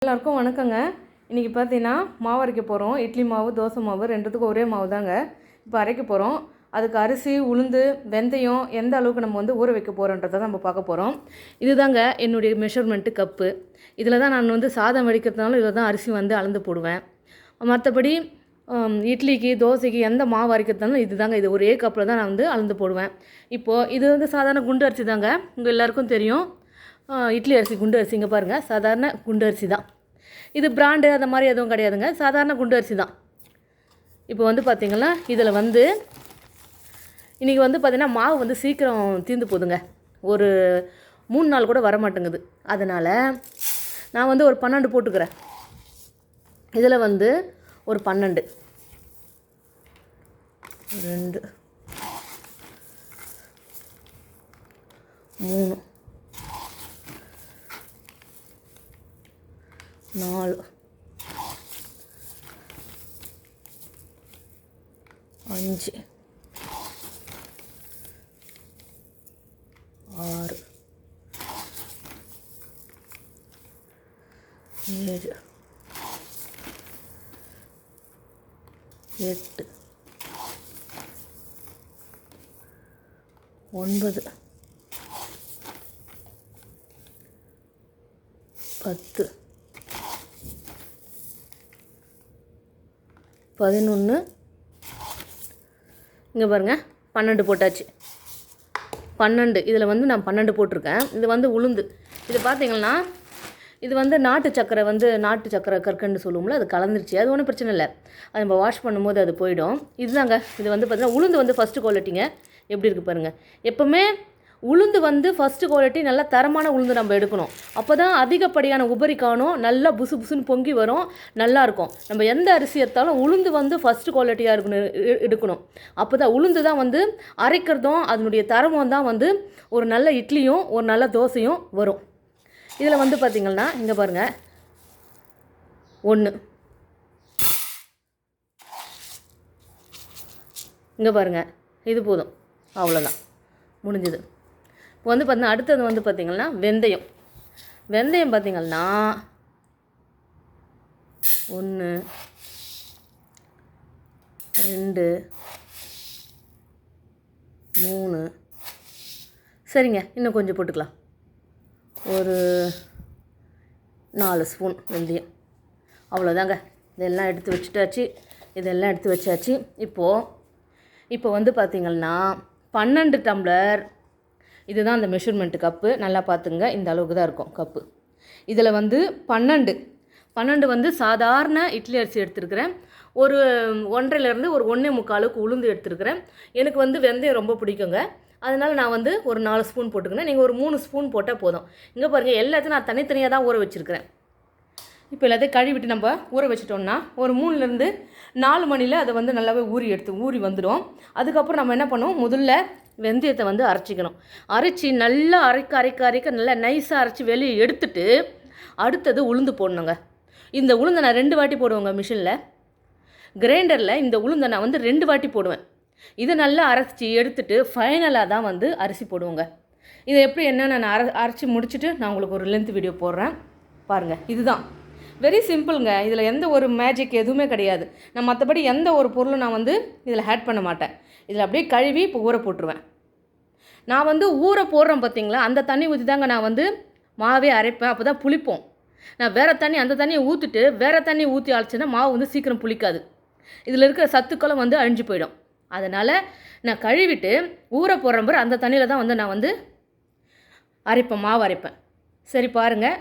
எல்லாருக்கும் வணக்கங்க. இன்றைக்கி பார்த்தீங்கன்னா மாவு அரைக்க போகிறோம். இட்லி மாவு, தோசை மாவு ரெண்டுத்துக்கும் ஒரே மாவு தாங்க இப்போ அரைக்க போகிறோம். அதுக்கு அரிசி, உளுந்து, வெந்தயம் எந்த அளவுக்கு நம்ம ஊற வைக்க போகிறோன்றதை தான் நம்ம பார்க்க போகிறோம். இது தாங்க என்னுடைய மெஷர்மெண்ட்டு கப்பு. இதில் தான் நான் சாதம் வடிக்கிறதுனால இதில் தான் அரிசி அளந்து போடுவேன். மற்றபடி இட்லிக்கு, தோசைக்கு எந்த மாவு அரைக்கிறதுனாலும் இது தாங்க, இது ஒரே கப்பில் தான் நான் அளந்து போடுவேன். இப்போது இது சாதாரண குண்டு அரிசி தாங்க, உங்கள் எல்லாேருக்கும் தெரியும். இட்லி அரிசி, குண்டு அரிசி. இங்கே பாருங்கள், சாதாரண குண்டு அரிசி தான். இது பிராண்டு அந்த மாதிரி எதுவும் கிடையாதுங்க, சாதாரண குண்டு அரிசி தான். இப்போ பார்த்திங்கன்னா இதில் இன்றைக்கி பார்த்திங்கன்னா மாவு சீக்கிரம் தீர்ந்து போகுதுங்க. ஒரு 3 நாள் கூட வரமாட்டேங்குது. அதனால் நான் ஒரு 12 போட்டுக்கிறேன். இதில் ஒரு 12, 2, 3, 4, 5, 6, 7, 8, 9, 10, 11. இங்கே பாருங்கள், 12 போட்டாச்சு. 12 இதில் நான் 12 போட்டிருக்கேன். இது உளுந்து. இது பார்த்திங்கன்னா இது நாட்டு சக்கரை நாட்டு சக்கரை கற்கண்டு சொல்லுவோம்ல, அது கலந்துருச்சு. அது ஒன்றும் பிரச்சனை இல்லை, அது நம்ம வாஷ் பண்ணும்போது அது போயிடும். இதுதாங்க, இது பார்த்திங்கன்னா உளுந்து ஃபஸ்ட்டு குவாலிட்டிங்க. எப்படி இருக்குது பாருங்கள். எப்போவுமே உளுந்து ஃபஸ்ட்டு குவாலிட்டி நல்ல தரமான உளுந்து நம்ம எடுக்கணும். அப்போ தான் அதிகப்படியான உபரி காணும், நல்லா புசு புசுன்னு பொங்கி வரும், நல்லாயிருக்கும். நம்ம எந்த அரிசி எடுத்தாலும் உளுந்து ஃபஸ்ட்டு குவாலிட்டியாக எடுக்கணும். அப்போ தான் உளுந்து தான் அரைக்கிறதும் அதனுடைய தரமும் தான் ஒரு நல்ல இட்லியும் ஒரு நல்ல தோசையும் வரும். இதில் பார்த்திங்கன்னா இங்கே பாருங்கள், 1, இங்கே பாருங்கள், இது போதும், அவ்வளோதான், முடிஞ்சுது. இப்போ பார்த்தீங்கன்னா அடுத்தது பார்த்திங்கன்னா வெந்தயம். வெந்தயம் பார்த்திங்கன்னா 1, 2, 3, சரிங்க, இன்னும் கொஞ்சம் போட்டுக்கலாம். ஒரு 4 ஸ்பூன் வெந்தயம், அவ்வளோதாங்க. இதெல்லாம் எடுத்து வச்சுட்டாச்சு, இதெல்லாம் எடுத்து வச்சாச்சு. இப்போ பார்த்திங்கன்னா 12 டம்ளர். இதுதான் அந்த மெஷர்மெண்ட்டு கப்பு. நல்லா பார்த்துங்க, இந்த அளவுக்கு தான் இருக்கும் கப்பு. இதில் 12 சாதாரண இட்லி அரிசி எடுத்துருக்கிறேன். ஒரு 1.5லேருந்து ஒரு 1.25 அளவுக்கு உளுந்து எடுத்துருக்கிறேன். எனக்கு வெந்தயம் ரொம்ப பிடிக்குங்க, அதனால் நான் ஒரு 4 ஸ்பூன் போட்டுக்கிறேன். நீங்கள் ஒரு 3 ஸ்பூன் போட்டால் போதும். இங்கே பாருங்கள், எல்லாத்தையும் நான் தனித்தனியாக தான் ஊற வச்சுருக்கிறேன். இப்போ எல்லாத்தையும் கழுவிட்டு நம்ம ஊற வச்சிட்டோம்னா ஒரு 3லேருந்து 4 மணியில் அதை நல்லாவே ஊறி வந்துடும். அதுக்கப்புறம் நம்ம என்ன பண்ணுவோம், முதல்ல வெந்தயத்தை அரைச்சிக்கணும். அரைச்சி நல்லா அரைக்க நல்லா நைஸாக அரைச்சி வெளியே எடுத்துட்டு அடுத்தது உளுந்து போடணுங்க. இந்த உளுந்தை நான் 2 வாட்டி போடுவேங்க மிஷினில். கிரைண்டரில் இந்த உளுந்தை நான் 2 வாட்டி போடுவேன். இதை நல்லா அரைச்சி எடுத்துட்டு ஃபைனலாக தான் அரிசி போடுவோங்க. இதை எப்படி என்னென்ன நான் அரைச்சி முடிச்சுட்டு நான் உங்களுக்கு ஒரு லென்த் வீடியோ போடுறேன் பாருங்கள். இதுதான் வெரி சிம்பிளுங்க. இதில் எந்த ஒரு மேஜிக் எதுவுமே கிடையாது. நான் மற்றபடி எந்த ஒரு பொருளும் நான் இதில் ஆட் பண்ண மாட்டேன். இதில் அப்படியே கழுவி இப்போ ஊற போட்டுருவேன். நான் ஊற போடுறேன் பார்த்திங்களா, அந்த தண்ணி ஊற்றி தாங்க நான் மாவே அரைப்பேன். அப்போ தான் புளிப்போம். நான் வேறு தண்ணி, அந்த தண்ணியை ஊற்றிட்டு வேறு தண்ணி ஊற்றி அரைச்சேன்னா மாவு சீக்கிரம் புளிக்காது. இதில் இருக்கிற சத்துக்களும் அழிஞ்சு போயிடும். அதனால் நான் கழுவிட்டு ஊற போடுற அந்த தண்ணியில் தான் நான் அரைப்பேன், மாவு அரைப்பேன். சரி பாருங்கள்,